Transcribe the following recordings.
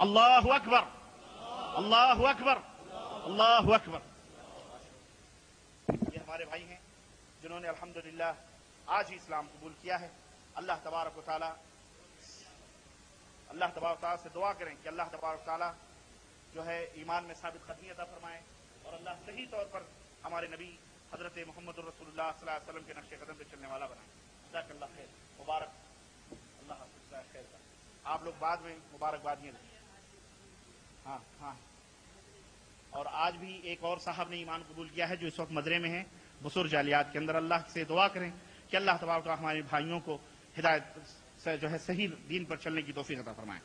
اللہ اکبر، اللہ اکبر، اللہ اکبر۔ یہ ہمارے بھائی ہیں جنہوں نے الحمدللہ آج ہی اسلام قبول کیا ہے۔ اللہ تبارک و تعالی سے دعا کریں کہ اللہ تبارک و تعالی جو ہے ایمان میں ثابت قدمی عطا فرمائے، اور اللہ صحیح طور پر ہمارے نبی حضرت محمد الرسول اللہ صلی اللہ علیہ وسلم کے نقش قدم پہ چلنے والا بنائے۔ جزاک اللہ خیر، مبارک، اللہ حافظ، خیر کا آپ لوگ بعد میں مبارکباد یہ دیں۔ ہاں ہاں، اور آج بھی ایک اور صاحب نے ایمان قبول کیا ہے جو اس وقت مدرے میں ہیں بسور جالیات کے اندر۔ اللہ سے دعا کریں کہ اللہ تبارک و تعالی ہمارے بھائیوں کو ہدایت سے جو ہے صحیح دین پر چلنے کی توفیق عطا فرمائیں۔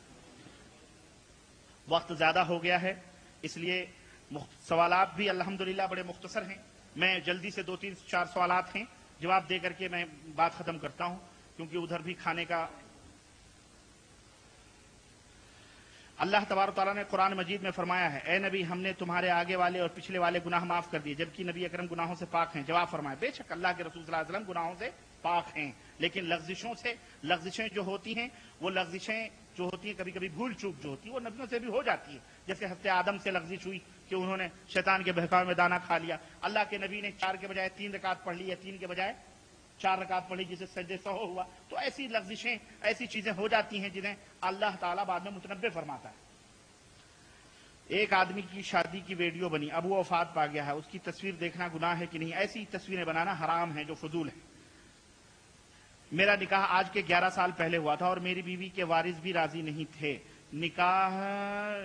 وقت زیادہ ہو گیا ہے، اس لیے سوالات بھی الحمدللہ بڑے مختصر ہیں۔ میں جلدی سے 2-3-4 سوالات ہیں، جواب دے کر کے میں بات ختم کرتا ہوں، کیونکہ ادھر بھی کھانے کا۔ اللہ تبارک تعالیٰ نے قرآن مجید میں فرمایا ہے، اے نبی ہم نے تمہارے آگے والے اور پچھلے والے گناہ معاف کر دیے، جبکہ نبی اکرم گناہوں سے پاک ہیں۔ جواب فرمایا، بے شک اللہ کے رسول صلی اللہ علیہ وسلم گناہوں سے پاک ہیں، لیکن لغزشیں جو ہوتی ہیں، وہ لغزشیں جو ہوتی ہیں کبھی کبھی بھول چوک جو ہوتی ہے وہ نبیوں سے بھی ہو جاتی ہے۔ جیسے حضرت آدم سے لغزش ہوئی کہ انہوں نے شیطان کے بہکاوے میں دانہ کھا لیا، اللہ کے نبی نے 4 کے بجائے 3 رکعت پڑھ لی، یا 3 کے بجائے 4 رکعت پڑھی، جسے سجدے سہو ہوا۔ تو ایسی لغزشیں، ایسی چیزیں ہو جاتی ہیں جنہیں اللہ تعالیٰ بعد میں متنبع فرماتا ہے۔ ایک آدمی کی شادی کی ویڈیو بنی، اب وہ وفات پا گیا ہے، اس کی تصویر دیکھنا گناہ ہے کہ نہیں؟ ایسی تصویریں بنانا حرام ہے جو فضول ہے۔ میرا نکاح آج کے 11 سال پہلے ہوا تھا اور میری بیوی کے وارث بھی راضی نہیں تھے۔ نکاح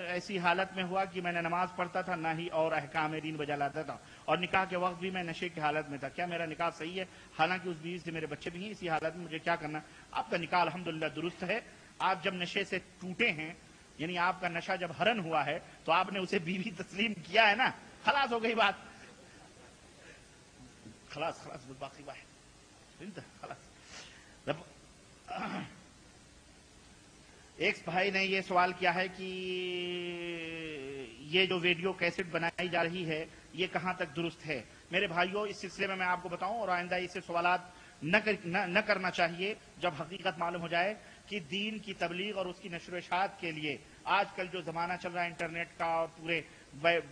ایسی حالت میں ہوا کہ میں نے نماز پڑھتا تھا نہ ہی اور احکام دین بجا لاتا تھا، اور نکاح کے وقت بھی میں نشے کی حالت میں تھا۔ کیا میرا نکاح صحیح ہے؟ حالانکہ اس بیوی سے میرے بچے بھی ہیں، اسی حالت میں مجھے کیا کرنا؟ آپ کا نکاح الحمدللہ درست ہے۔ آپ جب نشے سے ٹوٹے ہیں، یعنی آپ کا نشہ جب ہرن ہوا ہے، تو آپ نے اسے بیوی تسلیم کیا ہے نا، خلاص ہو گئی بات، خلاص باقی بات خلاص۔ ایک بھائی نے یہ سوال کیا ہے کہ یہ جو ویڈیو کیسٹ بنائی جا رہی ہے یہ کہاں تک درست ہے؟ میرے بھائیوں، اس سلسلے میں آپ کو بتاؤں، اور آئندہ اس سے سوالات نہ کرنا چاہیے جب حقیقت معلوم ہو جائے کہ دین کی تبلیغ اور اس کی نشر و اشاعت کے لیے آج کل جو زمانہ چل رہا ہے انٹرنیٹ کا اور پورے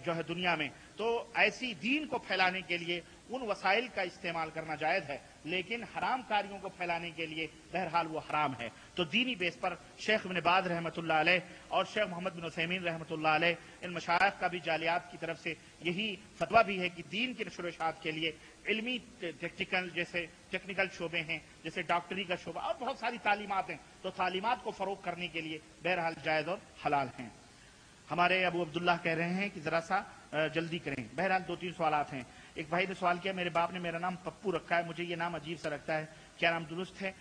جو ہے دنیا میں، تو ایسی دین کو پھیلانے کے لیے ان وسائل کا استعمال کرنا جائز ہے، لیکن حرام کاریوں کو پھیلانے کے لیے بہرحال وہ حرام ہے۔ تو دینی بیس پر شیخ ابن باز رحمۃ اللہ علیہ اور شیخ محمد بن عثیمین رحمۃ اللہ علیہ، ان مشائخ کا بھی جالیات کی طرف سے یہی فتویٰ بھی ہے کہ دین کی نشر و اشاعت کے لیے علمی ٹیکنیکل شعبے ہیں، جیسے ڈاکٹری کا شعبہ اور بہت ساری تعلیمات ہیں، تو تعلیمات کو فروغ کرنے کے لیے بہرحال جائز اور حلال ہیں۔ ہمارے ابو عبداللہ کہہ رہے ہیں کہ ذرا سا جلدی کریں۔ بہرحال 2-3 سوالات ہیں۔ ایک بھائی نے سوال کیا، میرے باپ نے میرا نام پپو رکھا ہے، مجھے یہ نام عجیب سا لگتا ہے، کیا نام درست ہے؟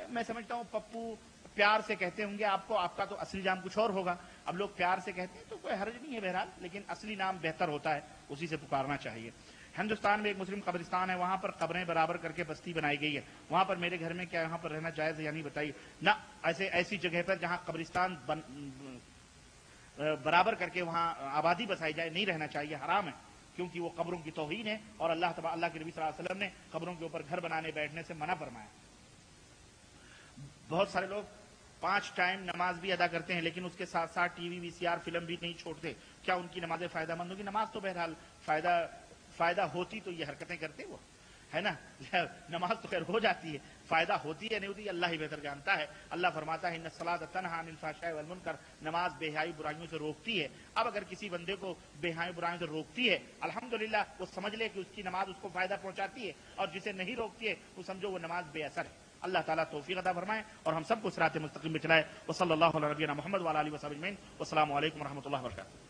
میں سمجھتا ہوں پپو پیار سے کہتے ہوں گے آپ کو، آپ کا تو اصلی نام کچھ اور ہوگا، اب لوگ پیار سے کہتے ہیں تو کوئی حرج نہیں ہے بہرحال، لیکن اصلی نام بہتر ہوتا ہے، اسی سے پکارنا چاہیے۔ ہندوستان میں ایک مسلم قبرستان ہے، وہاں پر قبریں برابر کر کے بستی بنائی گئی ہے، وہاں پر میرے گھر میں کیا یہاں پر رہنا جائز ہے یا نہیں بتائیے؟ نہ، ایسی جگہ پر جہاں قبرستان برابر کر کے وہاں آبادی بسائی جائے نہیں رہنا چاہیے، حرام ہے، کیونکہ وہ قبروں کی توہین ہے، اور اللہ کے نبی صلی اللہ علیہ وسلم نے قبروں کے اوپر گھر بنانے بیٹھنے سے منع فرمایا۔ بہت سارے لوگ 5 ٹائم نماز بھی ادا کرتے ہیں، لیکن اس کے ساتھ ساتھ ٹی وی VCR فلم بھی نہیں چھوڑتے، کیا ان کی نمازیں فائدہ مند ہوگی؟ نماز تو بہرحال فائدہ ہوتی تو یہ حرکتیں کرتے وہ ہے نا، نماز تو خیر ہو جاتی ہے، فائدہ ہوتی ہے نہیں ہوتی اللہ ہی بہتر جانتا ہے۔ اللہ فرماتا ہے ان الصلاۃ تنہی عن الفحشاء والمنکر، نماز بے حیائی برائیوں سے روکتی ہے۔ اب اگر کسی بندے کو بے حیائی برائیوں سے روکتی ہے، الحمدللہ وہ سمجھ لے کہ اس کی نماز اس کو فائدہ پہنچاتی ہے، اور جسے نہیں روکتی ہے وہ سمجھو وہ نماز بے اثر ہے۔ اللہ تعالیٰ توفیق عطا فرمائے اور ہم سب کو صراط مستقیم پہ چلائے۔ وصلی اللہ علی نبینا محمد وعلی آلہ وصحبہ اجمعین۔ والسلام علیکم ورحمۃ اللہ وبرکاتہ۔